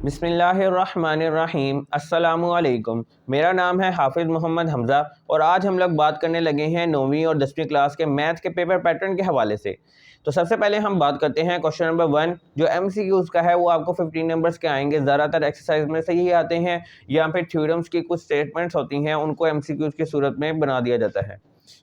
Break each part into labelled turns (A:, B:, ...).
A: बिस्मिल्लाहिर्रहमानिर्रहीम अस्सलामुअलैकुम। मेरा नाम है हाफिज़ मोहम्मद हमज़ा और आज हम लोग बात करने लगे हैं 9वीं और 10वीं क्लास के मैथ के पेपर पैटर्न के हवाले से। तो सबसे पहले हम बात करते हैं क्वेश्चन नंबर 1 जो MCQs का है, वो आपको 15 नंबर्स के आएंगे। ज़्यादातर एक्सरसाइज में से यही आते हैं या फिर थ्योरम्स की कुछ स्टेटमेंट्स होती हैं, उनको MCQs की सूरत में बना दिया जाता है।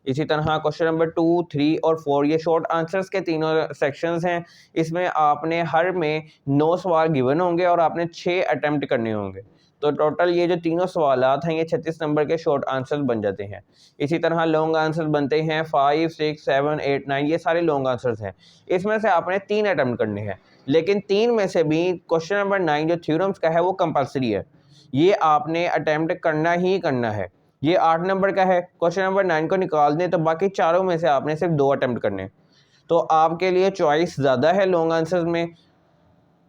A: इसी तरह क्वेश्चन नंबर 2, 3 और 4 ये शॉर्ट आंसर्स के तीनों सेक्शंस हैं। इसमें आपने हर में 9 सवाल गिवन होंगे और आपने 6 अटेम्प्ट करने होंगे। तो टोटल ये जो तीनों सवालात हैं ये 36 नंबर के शॉर्ट आंसर्स बन जाते हैं। इसी तरह लॉन्ग आंसर्स बनते हैं 5, 6, 7, 8, 9, ये सारे लॉन्ग आंसर्स हैं। इसमें से आपने 3 अटेम्प्ट करने हैं, लेकिन 3 में से भी क्वेश्चन नंबर 9 जो थ्योरम्स का है वो कंपलसरी है, ये आपने अटेम्प्ट करना ही करना है। ये 8 नंबर का है, क्वेश्चन नंबर 9 को निकाल दें तो बाकी चारों में से आपने सिर्फ 2 अटेम्प्ट करने। तो आपके लिए चॉइस ज़्यादा है लॉन्ग आंसर्स में,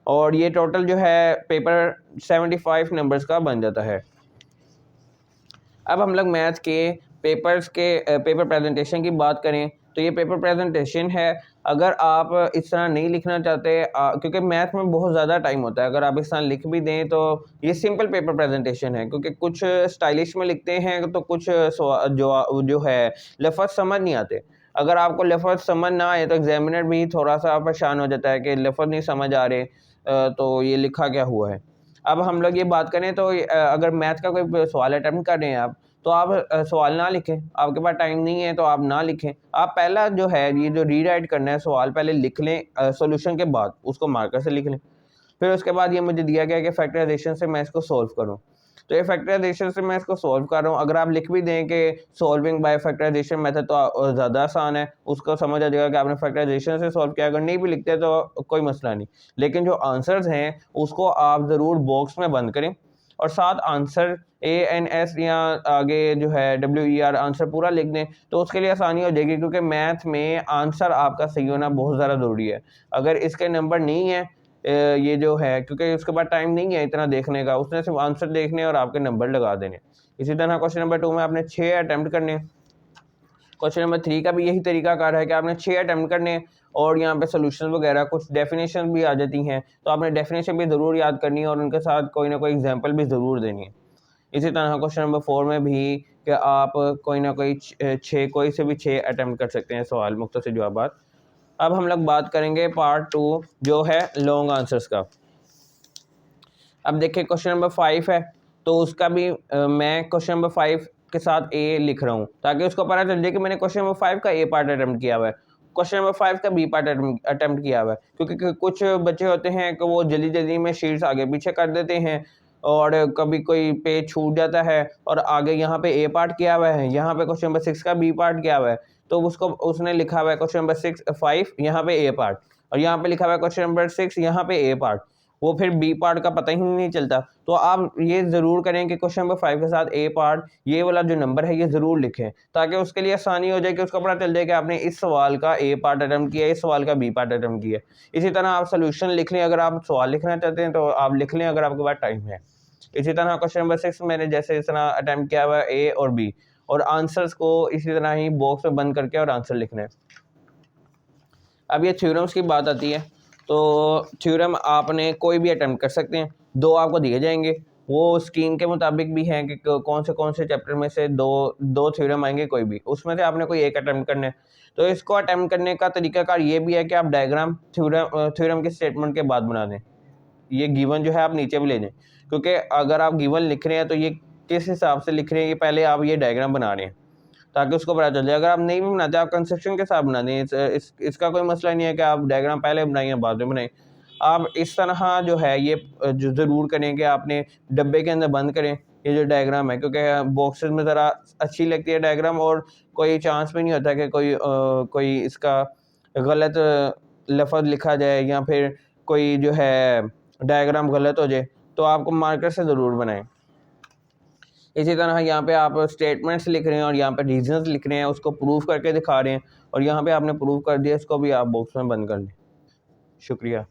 A: और ये टोटल जो है पेपर 75 नंबर्स का बन जाता है। अब हम लोग मैथ्स के पेपर्स के पेपर प्रेजेंटेशन की बात करें तो ये पेपर प्रेजेंटेशन है। अगर आप इस तरह नहीं लिखना चाहते क्योंकि मैथ में बहुत ज़्यादा टाइम होता है, अगर आप इस तरह लिख भी दें तो ये सिंपल पेपर प्रेजेंटेशन है, क्योंकि कुछ स्टाइलिश में लिखते हैं तो कुछ जो है लफ्ज़ समझ नहीं आते। अगर आपको लफ्ज़ समझ ना आए तो एग्जामिनर भी थोड़ा सा परेशान हो जाता है कि लफ्ज़ नहीं समझ आ रहे, तो ये लिखा क्या हुआ है। अब हम लोग ये बात करें तो अगर मैथ का कोई सवाल अटेम्प्ट कर रहे हैं आप, तो आप सवाल ना लिखें, आपके पास टाइम नहीं है तो आप ना लिखें। आप पहला जो है ये जो रीराइट करना है सवाल पहले लिख लें, सॉल्यूशन के बाद उसको मार्कर से लिख लें। फिर उसके बाद ये मुझे दिया गया कि फैक्टराइजेशन से मैं इसको सॉल्व करूँ, तो ये फैक्टराइजेशन से मैं इसको सॉल्व कर रहा हूँ। अगर आप लिख भी दें कि सॉल्विंग बाय फैक्टराइजेशन मेथड तो ज़्यादा आसान है, उसको समझ आ जाएगा कि आपने फैक्टराइजेशन से सॉल्व किया। अगर नहीं भी लिखते तो कोई मसला नहीं, लेकिन जो आंसर्स हैं उसको आप ज़रूर बॉक्स में बंद करें और साथ आंसर ANS या आगे जो है WER आंसर पूरा लिख दें, तो उसके लिए आसानी हो जाएगी, क्योंकि मैथ में आंसर आपका सही होना बहुत ज़्यादा ज़रूरी है। अगर इसके नंबर नहीं है ये जो है, क्योंकि उसके बाद टाइम नहीं है इतना देखने का, उसने सिर्फ आंसर देखने और आपके नंबर लगा देने। इसी तरह क्वेश्चन नंबर 2 में आपने 6 अटैम्प्ट करने। क्वेश्चन नंबर 3 का भी यही तरीका कार है कि आपने 6 अटैम्प्ट करने और यहाँ पे सोल्यूशन वगैरह कुछ डेफिनेशन भी आ जाती हैं, तो आपने डेफिनेशन भी ज़रूर याद करनी है और उनके साथ कोई ना कोई एग्जाम्पल भी ज़रूर देनी है। इसी तरह क्वेश्चन नंबर 4 में भी कि आप कोई ना कोई कोई से भी 6 अटैम्प्ट कर सकते हैं सवाल, मुख्तसर जवाबात। अब हम लोग बात करेंगे पार्ट 2 जो है लॉन्ग आंसर्स का। अब देखिए क्वेश्चन नंबर 5 है, तो उसका भी मैं क्वेश्चन नंबर 5 के साथ ए लिख रहा हूँ ताकि उसको पता चल जाए कि मैंने क्वेश्चन नंबर 5 का ए पार्ट अटेम्प्ट किया हुआ है, क्वेश्चन नंबर 5 का बी पार्ट अटेम्प्ट किया हुआ है। क्योंकि कुछ बच्चे होते हैं कि वो जल्दी जल्दी में शीट्स आगे पीछे कर देते हैं और कभी कोई पेज छूट जाता है और आगे यहाँ पे ए पार्ट किया हुआ है, यहाँ पे क्वेश्चन नंबर 6 का बी पार्ट किया हुआ है, तो उसको उसने लिखा हुआ है क्वेश्चन नंबर 5 यहाँ पे ए पार्ट और यहाँ पे लिखा हुआ है क्वेश्चन नंबर 6 यहाँ पे ए पार्ट, वो फिर बी पार्ट का पता ही नहीं चलता। तो आप ये ज़रूर करें कि क्वेश्चन नंबर 5 के साथ ए पार्ट ये वाला जो नंबर है ये ज़रूर लिखें, ताकि उसके लिए आसानी हो जाए कि उसको पता चल जाए कि आपने इस सवाल का ए पार्ट अटेम्प्ट किया है, इस सवाल का बी पार्ट अटेम्प्ट किया है। इसी तरह आप सोल्यूशन लिख लें, अगर आप सवाल लिखना चाहते हैं तो आप लिख लें अगर आपके पास टाइम है। इसी तरह क्वेश्चन नंबर 6 मैंने जैसे इस तरह अटेम्प्ट किया हुआ है ए और बी, और आंसर्स को इसी तरह ही बॉक्स में बंद करके और आंसर लिखना है। अब ये थ्योरम्स की बात आती है, तो थ्योरम आपने कोई भी अटेम्प्ट कर सकते हैं। 2 आपको दिए जाएंगे, वो स्क्रीन के मुताबिक भी हैं कि कौन से चैप्टर में से दो थ्योरम आएंगे, कोई भी उसमें से आपने कोई एक अटेम्प्ट करना है। तो इसको अटेम्प्ट करने का तरीकाकार ये भी है कि आप डायग्राम थ्योरम के स्टेटमेंट के बाद बना दें। ये गिवन जो है आप नीचे भी ले जाएं, क्योंकि अगर आप गिवन लिख रहे हैं तो ये किस हिसाब से लिख रहे हैं ये पहले आप ये डायग्राम बना रहे हैं ताकि उसको पता चल जाए। अगर आप नहीं भी बनाते, आप कंस्ट्रक्शन के साथ बना दें, इसका कोई मसला नहीं है कि आप डायग्राम पहले बनाएं या बाद में बनाएं। आप इस तरह जो है ये जो ज़रूर करें कि आपने डब्बे के अंदर बंद करें ये जो डायग्राम है, क्योंकि बॉक्सेस में ज़रा अच्छी लगती है डायग्राम और कोई चांस भी नहीं होता कि कोई इसका गलत लफ्ज़ लिखा जाए या फिर कोई जो है डायग्राम गलत हो जाए, तो आपको मार्कर से ज़रूर बनाएं। इसी तरह यहाँ पे आप स्टेटमेंट्स लिख रहे हैं और यहाँ पे रीजंस लिख रहे हैं, उसको प्रूफ करके दिखा रहे हैं और यहाँ पे आपने प्रूफ कर दिया, इसको भी आप बॉक्स में बंद कर लें। शुक्रिया।